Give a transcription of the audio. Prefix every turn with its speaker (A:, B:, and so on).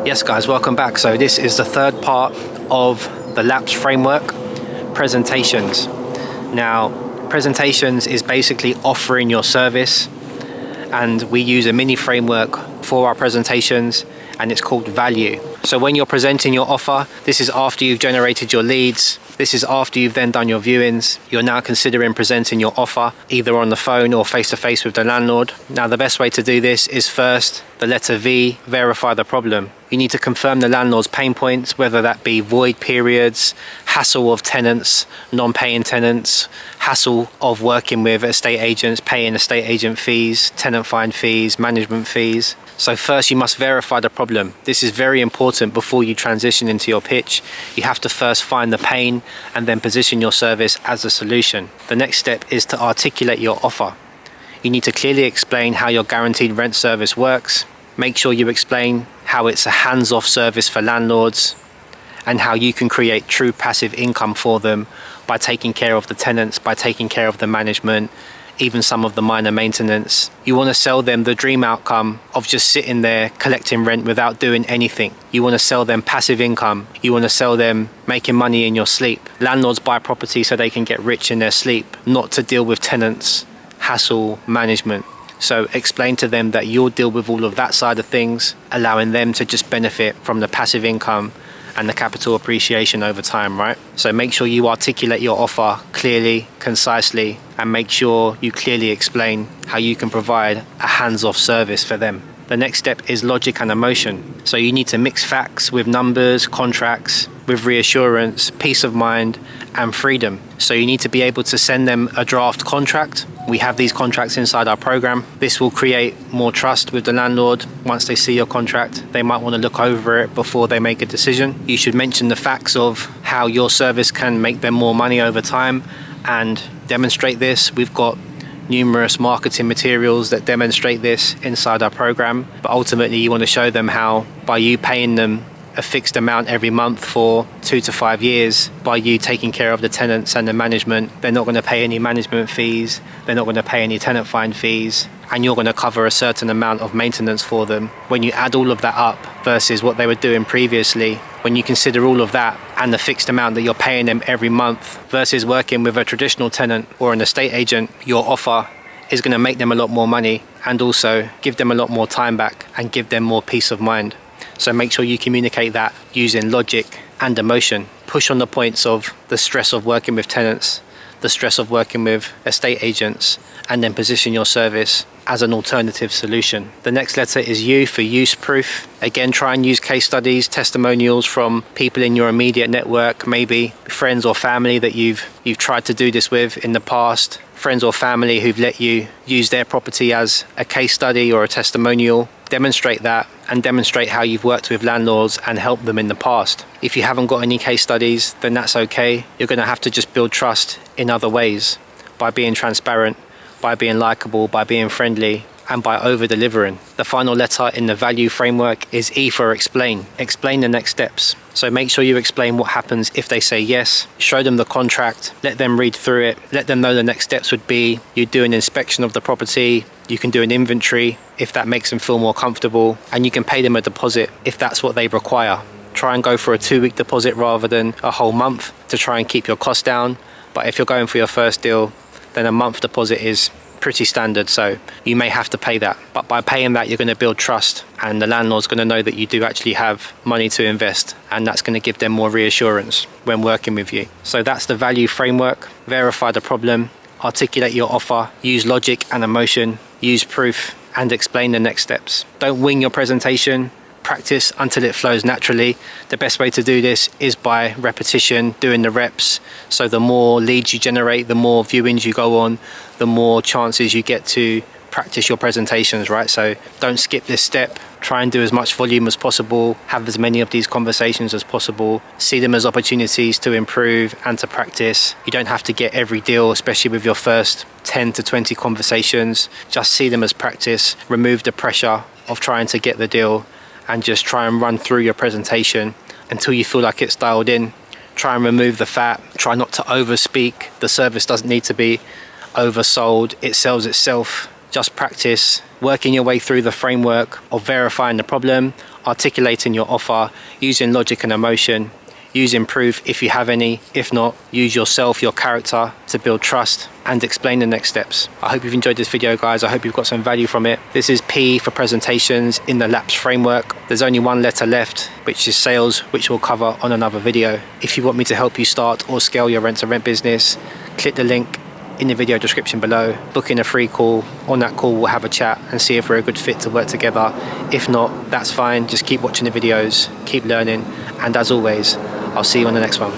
A: Yes guys, welcome back. So this is the third part of the LAPS framework, presentations. Now, presentations is basically offering your service, and we use a mini framework for our presentations, and it's called value. So when you're presenting your offer, this is after you've generated your leads, this is after you've then done your viewings. You're now considering presenting your offer either on the phone or face-to-face with the landlord. Now, the best way to do this is first, the letter V, verify the problem. You need to confirm the landlord's pain points, whether that be void periods, hassle of tenants, non-paying tenants, hassle of working with estate agents, paying estate agent fees, tenant fine fees, management fees. So first you must verify the problem. This is very important before you transition into your pitch. You have to first find the pain and then position your service as a solution. The next step is to articulate your offer. You need to clearly explain how your guaranteed rent service works. Make sure you explain how it's a hands-off service for landlords and how you can create true passive income for them by taking care of the tenants, by taking care of the management, even some of the minor maintenance. You want to sell them the dream outcome of just sitting there collecting rent without doing anything. You want to sell them passive income. You want to sell them making money in your sleep. Landlords buy property so they can get rich in their sleep, not to deal with tenants, hassle, management. So explain to them that you'll deal with all of that side of things, allowing them to just benefit from the passive income and the capital appreciation over time, right? So make sure you articulate your offer clearly, concisely, and make sure you clearly explain how you can provide a hands-off service for them. The next step is logic and emotion. So you need to mix facts with numbers, contracts, with reassurance, peace of mind, and freedom. So you need to be able to send them a draft contract. We have these contracts inside our program. This will create more trust with the landlord. Once they see your contract, they might want to look over it before they make a decision. You should mention the facts of how your service can make them more money over time and demonstrate this. We've got numerous marketing materials that demonstrate this inside our program, but ultimately you want to show them how by you paying them a fixed amount every month for 2 to 5 years, by you taking care of the tenants and the management, they're not going to pay any management fees, they're not going to pay any tenant fine fees, and you're going to cover a certain amount of maintenance for them. When you add all of that up versus what they were doing previously, when you consider all of that and the fixed amount that you're paying them every month versus working with a traditional tenant or an estate agent, your offer is going to make them a lot more money and also give them a lot more time back and give them more peace of mind. So make sure you communicate that using logic and emotion. Push on the points of the stress of working with tenants, the stress of working with estate agents, and then position your service as an alternative solution. The next letter is U for use proof. Again, try and use case studies, testimonials from people in your immediate network, maybe friends or family that you've tried to do this with in the past, friends or family who've let you use their property as a case study or a testimonial. Demonstrate that and demonstrate how you've worked with landlords and helped them in the past. If you haven't got any case studies, then that's okay. You're going to have to just build trust in other ways, by being transparent, by being likable, by being friendly, and by over-delivering. The final letter in the value framework is E for explain. Explain the next steps. So make sure you explain what happens if they say yes. Show them the contract, let them read through it, let them know the next steps would be you do an inspection of the property, you can do an inventory if that makes them feel more comfortable, and you can pay them a deposit if that's what they require. Try and go for a 2-week deposit rather than a whole month to try and keep your costs down. But if you're going for your first deal, then a month deposit is pretty standard, so you may have to pay that. But by paying that, you're going to build trust, and the landlord's going to know that you do actually have money to invest, and that's going to give them more reassurance when working with you. So that's the value framework. Verify the problem, articulate your offer, use logic and emotion, use proof, and explain the next steps. Don't wing your presentation. Practice until it flows naturally. The best way to do this is by repetition, doing the reps. So the more leads you generate, the more viewings you go on, the more chances you get to practice your presentations, right? So don't skip this step. Try and do as much volume as possible, have as many of these conversations as possible, see them as opportunities to improve and to practice. You don't have to get every deal, especially with your first 10 to 20 conversations. Just see them as practice, remove the pressure of trying to get the deal, and just try and run through your presentation until you feel like it's dialed in. Try and remove the fat, try not to overspeak. The service doesn't need to be oversold, it sells itself. Just practice working your way through the framework of verifying the problem, articulating your offer, using logic and emotion, using proof if you have any. If not, use yourself, your character, to build trust and explain the next steps. I hope you've enjoyed this video, guys. I hope you've got some value from it. This is P for presentations in the LAPS framework. There's only one letter left, which is sales, which we'll cover on another video. If you want me to help you start or scale your rent-to-rent business, click the link in the video description below. Book in a free call. On that call, we'll have a chat and see if we're a good fit to work together. If not, that's fine. Just keep watching the videos, keep learning, and as always, I'll see you on the next one.